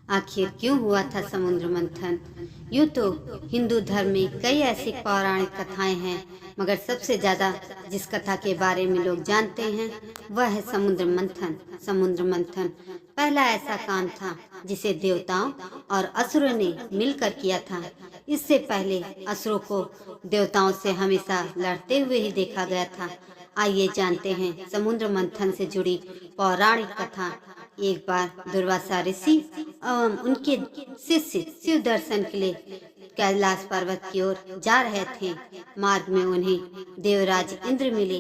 आखिर क्यों हुआ था समुद्र मंथन? यूं तो हिंदू धर्म में कई ऐसी पौराणिक कथाएं हैं, मगर सबसे ज्यादा जिस कथा के बारे में लोग जानते हैं वह है समुद्र मंथन। समुद्र मंथन पहला ऐसा काम था जिसे देवताओं और असुरों ने मिलकर किया था। इससे पहले असुरों को देवताओं से हमेशा लड़ते हुए ही देखा गया था। आइए जानते हैं समुद्र मंथन से जुड़ी पौराणिक कथा। एक बार दुर्वासा ऋषि एवं उनके शिष्य शिव दर्शन के लिए कैलाश पर्वत की ओर जा रहे थे। मार्ग में उन्हें देवराज इंद्र मिले।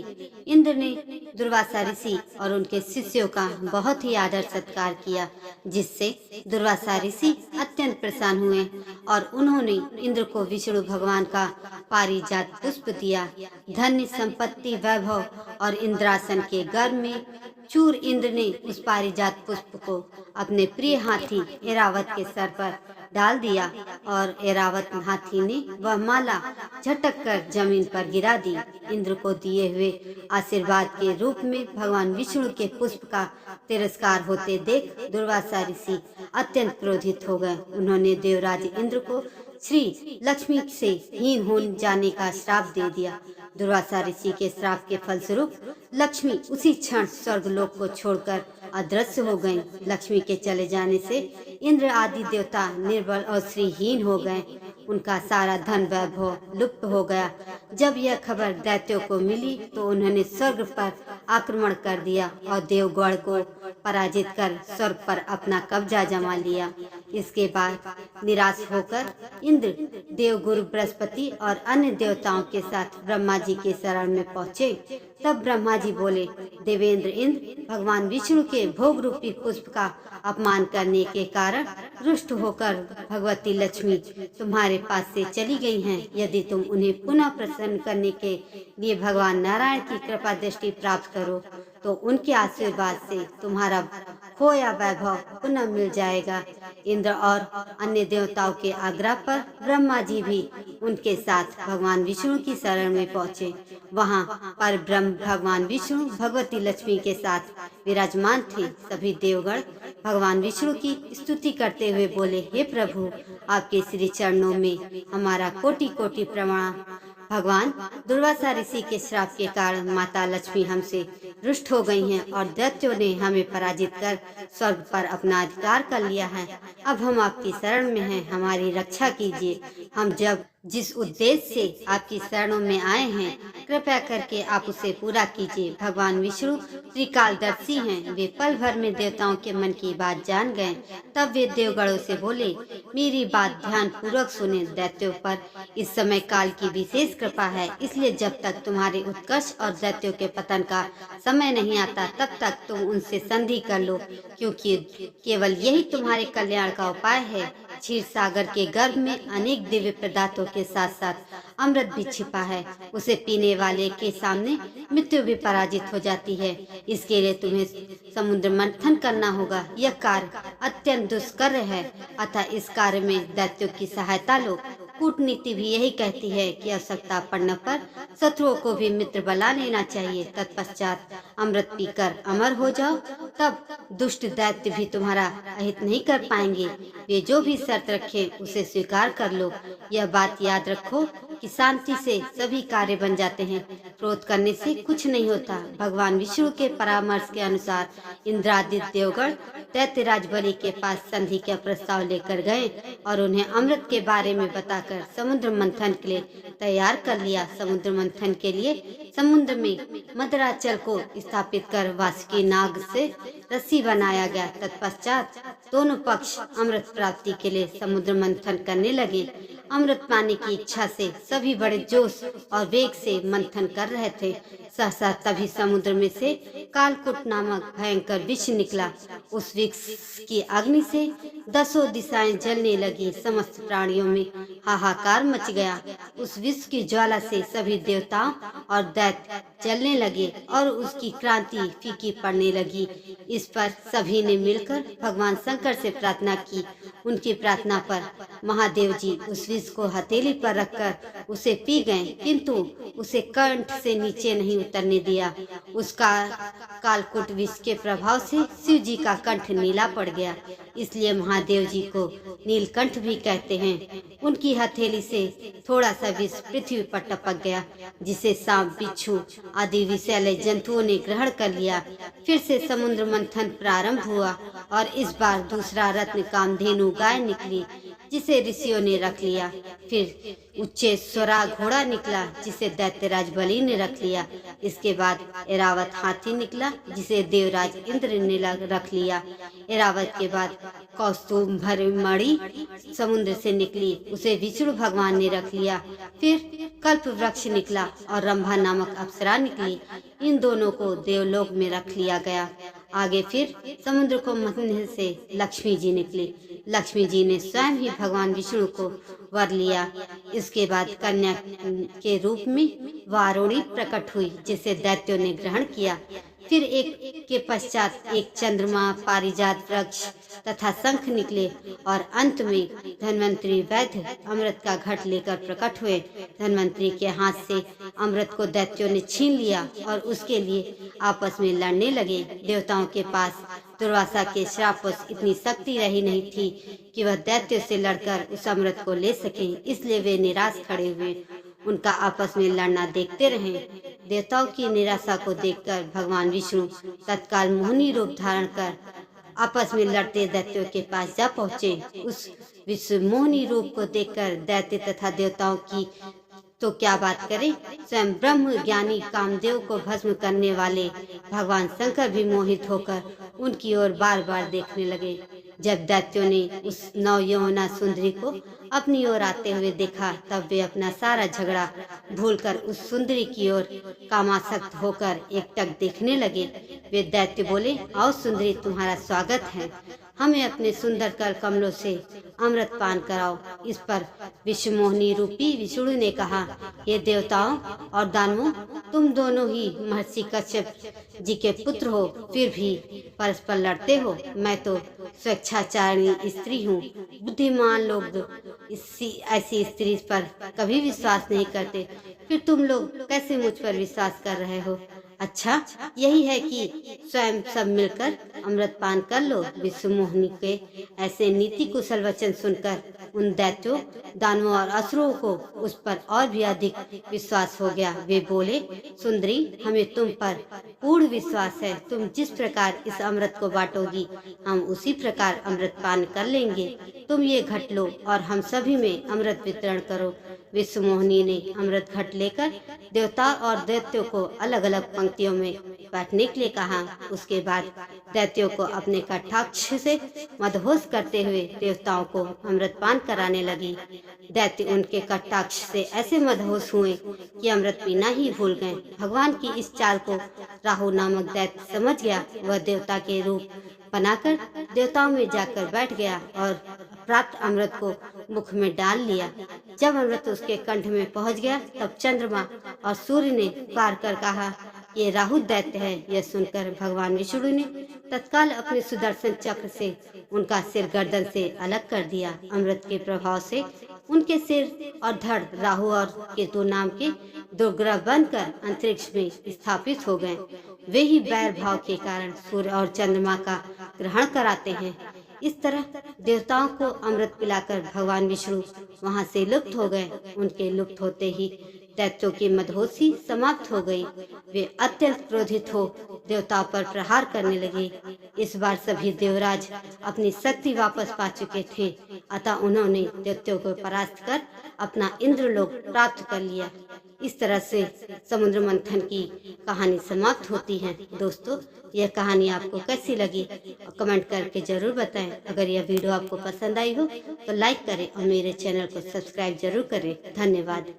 इंद्र ने दुर्वासा ऋषि और उनके शिष्यों का बहुत ही आदर सत्कार किया, जिससे दुर्वासा ऋषि अत्यंत प्रसन्न हुए और उन्होंने इंद्र को विष्णु भगवान का पारिजात पुष्प दिया। धन्य संपत्ति, वैभव और इंद्रासन के गर्भ में चूर इंद्र ने उस पारिजात पुष्प को अपने प्रिय हाथी ऐरावत के सर पर डाल दिया और ऐरावत हाथी ने वह माला झटक कर जमीन पर गिरा दी। इंद्र को दिए हुए आशीर्वाद के रूप में भगवान विष्णु के पुष्प का तिरस्कार होते देख दुर्वासा ऋषि अत्यंत क्रोधित हो गए। उन्होंने देवराज इंद्र को श्री लक्ष्मी से हीन हो जाने का श्राप दे दिया। दुर्वासा ऋषि के श्राप के फलस्वरूप लक्ष्मी उसी क्षण स्वर्गलोक को छोड़कर अदृश्य हो गईं। लक्ष्मी के चले जाने से इंद्र आदि देवता निर्बल और श्रीहीन हो गए। उनका सारा धन वैभव लुप्त हो गया। जब यह खबर दैत्यों को मिली तो उन्होंने स्वर्ग पर आक्रमण कर दिया और देवगण को पराजित कर स्वर्ग पर अपना कब्जा जमा लिया। इसके बाद निराश होकर इंद्र देवगुरु बृहस्पति और अन्य देवताओं के साथ ब्रह्मा जी के शरण में पहुँचे। तब ब्रह्मा जी बोले, देवेंद्र इंद्र, भगवान विष्णु के भोग रूपी पुष्प का अपमान करने के कारण रुष्ट होकर भगवती लक्ष्मी तुम्हारे पास से चली गई हैं। यदि तुम उन्हें पुनः प्रसन्न करने के लिए भगवान नारायण की कृपा दृष्टि प्राप्त करो तो उनके आशीर्वाद से तुम्हारा खोया वैभव पुनः मिल जाएगा। इंद्र और अन्य देवताओं के आग्रह पर ब्रह्मा जी भी उनके साथ भगवान विष्णु की शरण में पहुँचे। वहाँ पर ब्रह्म भगवान विष्णु भगवती लक्ष्मी के साथ विराजमान थे। सभी देवगण भगवान विष्णु की स्तुति करते हुए बोले, हे प्रभु, आपके श्री चरणों में हमारा कोटि कोटि प्रणाम। भगवान, दुर्वासा ऋषि के श्राप के कारण माता लक्ष्मी हमसे रुष्ट हो गई हैं और दैत्यों ने हमें पराजित कर स्वर्ग पर अपना अधिकार कर लिया है। अब हम आपकी शरण में हैं, हमारी रक्षा कीजिए। हम जब जिस उद्देश्य से आपकी शरणों में आए हैं, कृपया करके आप उसे पूरा कीजिए। भगवान विष्णु त्रिकालदर्शी हैं। वे पल भर में देवताओं के मन की बात जान गए। तब वे देवगणों से बोले, मेरी बात ध्यान पूर्वक सुने। दैत्यों पर इस समय काल की विशेष कृपा है, इसलिए जब तक तुम्हारे उत्कर्ष और दैत्यों के पतन का समय नहीं आता तब तक तुम उनसे संधि कर लो, क्योंकि केवल यही तुम्हारे कल्याण का उपाय है। क्षीर सागर के गर्भ में अनेक दिव्य पदार्थों के साथ साथ अमृत भी छिपा है। उसे पीने वाले के सामने मृत्यु भी पराजित हो जाती है। इसके लिए तुम्हें समुद्र मंथन करना होगा। यह कार्य अत्यंत दुष्कर है, अतः इस कार्य में दैत्यों की सहायता लो। कूटनीति भी यही कहती है कि आवश्यकता पड़ने पर शत्रुओं को भी मित्र बना लेना चाहिए। तत्पश्चात अमृत पीकर अमर हो जाओ, तब दुष्ट दैत्य भी तुम्हारा अहित नहीं कर पाएंगे। वे जो भी शर्त रखे उसे स्वीकार कर लो। यह बात याद रखो कि शांति से सभी कार्य बन जाते हैं, क्रोध करने से कुछ नहीं होता। भगवान विष्णु के परामर्श के अनुसार इंद्रादित्य देवगण दैत्यराज बलि के पास संधि का प्रस्ताव लेकर गए और उन्हें अमृत के बारे में बताकर समुद्र मंथन के लिए तैयार कर लिया। समुद्र मंथन के लिए समुद्र में मदराचल को स्थापित कर वासुकी नाग से रस्सी बनाया गया। तत्पश्चात दोनों पक्ष अमृत प्राप्ति के लिए समुद्र मंथन करने लगे। अमृत पाने की इच्छा से सभी बड़े जोश और वेग से मंथन कर रहे थे। सहसा तभी समुद्र में से कालकूट नामक भयंकर विष निकला। उस विष की अग्नि से दसों दिशाएं जलने लगी। समस्त प्राणियों में हाहाकार मच गया। उस विष की ज्वाला से सभी देवताओं और दैत्य जलने लगे और उसकी क्रांति फीकी पड़ने लगी। इस पर सभी ने मिलकर भगवान शंकर से प्रार्थना की। उनकी प्रार्थना पर महादेव जी उस विष को हथेली पर रखकर उसे पी गए, किंतु उसे कंठ से नीचे नहीं उतरने दिया। उसका कालकूट विष के प्रभाव से शिव जी का कंठ नीला पड़ गया, इसलिए महादेव जी को नीलकंठ भी कहते हैं। उनकी हथेली से थोड़ा सा विष पृथ्वी पर टपक गया, जिसे सांप, बिच्छू आदि विषैले जंतुओं ने ग्रहण कर लिया। फिर से समुद्र मंथन प्रारंभ हुआ और इस बार दूसरा रत्न कामधेनु गाय निकली, जिसे ऋषियों ने रख लिया। फिर उच्चेश्वरा घोड़ा निकला, जिसे दैत्यराज बलि ने रख लिया। इसके बाद ऐरावत हाथी निकला, जिसे देवराज इंद्र ने रख लिया। ऐरावत के बाद कौस्तुभमणि समुद्र से निकली, उसे विष्णु भगवान ने रख लिया। फिर कल्प वृक्ष निकला और रंभा नामक अप्सरा निकली। इन दोनों को देवलोक में रख लिया गया। आगे फिर समुद्र को मंथन से लक्ष्मी जी निकली। लक्ष्मी जी ने स्वयं ही भगवान विष्णु को वर लिया। इसके बाद कन्या के रूप में वारुणी प्रकट हुई, जिसे दैत्यों ने ग्रहण किया। फिर एक के पश्चात एक चंद्रमा, पारिजात वृक्ष तथा शंख निकले और अंत में धन्वंतरी वैद्य अमृत का घट लेकर प्रकट हुए। धन्वंतरी के हाथ से अमृत को दैत्यों ने छीन लिया और उसके लिए आपस में लड़ने लगे। देवताओं के पास दुर्वासा के श्रापवश इतनी शक्ति रही नहीं थी कि वह दैत्यों से लड़कर उस अमृत को ले सके, इसलिए वे निराश खड़े हुए उनका आपस में लड़ना देखते रहे। देवताओं की निराशा को देखकर भगवान विष्णु तत्काल मोहिनी रूप धारण कर आपस में लड़ते दैत्यों के पास जा पहुँचे। उस विश्व मोहिनी रूप को देखकर दैत्य तथा देवताओं की तो क्या बात करें, स्वयं ब्रह्म ज्ञानी कामदेव को भस्म करने वाले भगवान शंकर भी मोहित होकर उनकी ओर बार बार देखने लगे। जब दैत्यों ने उस नवयौवना सुंदरी को अपनी ओर आते हुए देखा, तब वे अपना सारा झगड़ा भूलकर उस सुंदरी की ओर कामासक्त होकर एकटक देखने लगे। वे दैत्य बोले, आओ सुंदरी, तुम्हारा स्वागत है। हमें अपने सुंदर कर कमलों से अमृत पान कराओ। इस पर विश्वमोहिनी रूपी विष्णु ने कहा, ये देवताओं और दानवों, तुम दोनों ही महर्षि कश्यप जी के पुत्र हो, फिर भी परस्पर लड़ते हो। मैं तो स्वेच्छाचारिणी स्त्री हूँ। बुद्धिमान लोग ऐसी स्त्री पर कभी विश्वास नहीं करते, फिर तुम लोग कैसे मुझ पर विश्वास कर रहे हो? अच्छा, यही है कि स्वयं सब मिलकर अमृत पान कर लो। विश्वमोहिनी के ऐसे नीति कुशल वचन सुनकर उन दैत्यों, दानवों और असुरों को उस पर और भी अधिक विश्वास हो गया। वे बोले, सुंदरी, हमें तुम पर पूर्ण विश्वास है। तुम जिस प्रकार इस अमृत को बांटोगी, हम उसी प्रकार अमृत पान कर लेंगे। तुम ये घट लो और हम सभी में अमृत वितरण करो। विश्वमोहिनी ने अमृत घट लेकर देवता और दैत्यों को अलग अलग पंक्तियों में बैठने के लिए कहा। उसके बाद दैत्यों को अपने कटाक्ष से मदहोश करते हुए देवताओं को अमृत पान कराने लगी। दैत्य उनके कटाक्ष से ऐसे मदहोश हुए कि अमृत पीना ही भूल गए। भगवान की इस चाल को राहु नामक दैत्य समझ गया। वह देवता के रूप बनाकर देवताओं में जाकर बैठ गया और प्राप्त अमृत को मुख में डाल लिया। जब अमृत उसके कंठ में पहुंच गया, तब चंद्रमा और सूर्य ने पुकार कर कहा, ये राहु दैत्य है। यह सुनकर भगवान विष्णु ने तत्काल अपने सुदर्शन चक्र से उनका सिर गर्दन से अलग कर दिया। अमृत के प्रभाव से उनके सिर और धड़ राहु और केतु नाम के दो ग्रह बनकर अंतरिक्ष में स्थापित हो गए। वे ही बैर भाव के कारण सूर्य और चंद्रमा का ग्रहण कराते हैं। इस तरह देवताओं को अमृत पिलाकर भगवान विष्णु वहां से लुप्त हो गए। उनके लुप्त होते ही दैत्यों की मदहोशी समाप्त हो गई। वे अत्यंत क्रोधित हो देवताओं पर प्रहार करने लगे। इस बार सभी देवराज अपनी शक्ति वापस पा चुके थे, अतः उन्होंने दैत्यों को परास्त कर अपना इंद्रलोक प्राप्त कर लिया। इस तरह से समुद्र मंथन की कहानी समाप्त होती है। दोस्तों, यह कहानी आपको कैसी लगी कमेंट करके जरूर बताएं। अगर यह वीडियो आपको पसंद आई हो तो लाइक करें और मेरे चैनल को सब्सक्राइब जरूर करें। धन्यवाद।